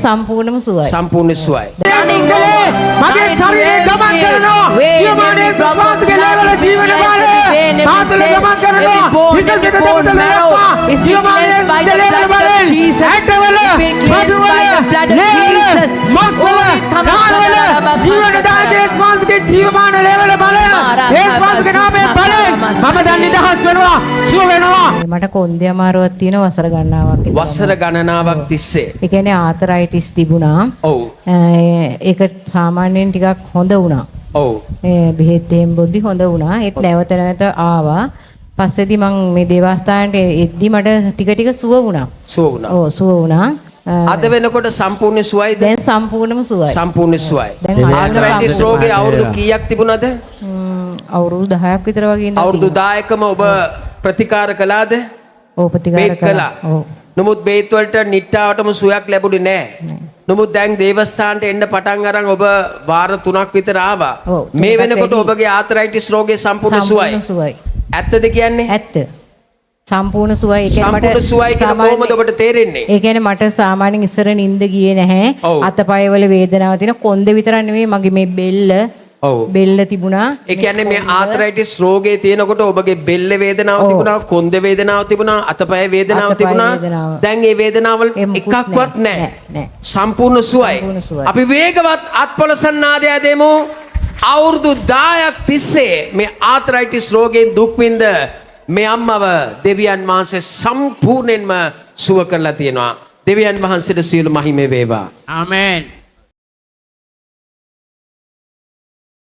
සම්පූර්ණම සුවයි. සම්පූර්ණ සුවයි. මගේ ශරීරය ගමන් කරනවා. ජීවමානයේ සම්පාදක ලෙවල ජීවන කාලය. පාතල ගමන් කරනවා. හිත සිත දෙවල ලැබවා. ජීවමානයේ ලෙවල බලෙන්. ඇටවල මදුවල ලේවල මොස්වල නාරවල ජීවනදායකයේ ස්වාමීගේ ජීවමාන ලෙවල බලය. ඒ ස්වාමීගේ නාමයෙන් බලෙන් මම දැන් නිදහස් වෙනවා. සුව වෙනවා. මට කොන්දේ අමාරුවක් තියෙන වසර ගණනාවක්. වසර ගණනාවක් තිස්සේ. ඒ කියන්නේ ආතරයිටිස් තිබුණා. ඔව්. ඒක සාමාන්‍යයෙන් ටිකක් හොඳ වුණා. ඔව්. බෙහෙත් එහෙම බොද්දි හොඳ වුණා. ඒත් නැවත නැවත ආවා. පස්සේදී මම මේ දේවස්ථානට එද්දි මට ටික සුව වුණා. සුව වුණා. ඔව් සුව වුණා. අද වෙනකොට සම්පූර්ණ සුවයිද? දැන් සම්පූර්ණම සුවයි. සම්පූර්ණ සුවයි. දැන් ආතරයිටිස් රෝගේ අවුරුදු කීයක් තිබුණාද? අවුරුදු 10ක් විතර වගේ ඉඳලා අවුරුදු 10කම ඔබ ප්‍රතිකාර කළාද? ඔව් ප්‍රතිකාර කළා. ඔව්. නමුත් බේත් වලට නිට්ටාවටම සුවයක් ලැබුණේ නැහැ. නමුත් දැන් දේවස්ථානට එන්න පටන් අරන් ඔබ වාර 3ක් විතර ආවා. මේ වෙනකොට ඔබගේ ආතරයිටිස් රෝගේ සම්පූර්ණ සුවයි. ඇත්තද කියන්නේ? ඇත්ත. සම්පූර්ණ සුවයි. ඒ කියන්නේ සම්පූර්ණ සුවයි කියන කොහොමද ඔබට තේරෙන්නේ? ඒ කියන්නේ මට සාමාන්‍යයෙන් ඉස්සර නිින්ද ගියේ නැහැ. අතපය වල වේදනාවක් තියෙන කොන්ද විතරක් නෙවෙයි මගේ මේ බෙල්ල තිබුණා. ඒ කියන්නේ මේ ආතරයිටිස් රෝගේ තියෙනකොට ඔබගේ බෙල්ල වේදනාව තිබුණා, කොන්ද වේදනාව තිබුණා, අතපය වේදනාව තිබුණා. දැන් මේ වේදනාවල් එකක්වත් නැහැ. සම්පූර්ණ සුවයි. අපි වේගවත් අත්පොළසන් නාදය දෙමු. අවුරුදු 10ක් තිස්සේ මේ ආතරයිටිස් රෝගයෙන් දුක් විඳ මේ අම්මව දෙවියන් වහන්සේ සම්පූර්ණයෙන්ම සුව කරලා තියෙනවා. දෙවියන් වහන්සේට සියලු මහිම වේවා. ආමෙන්.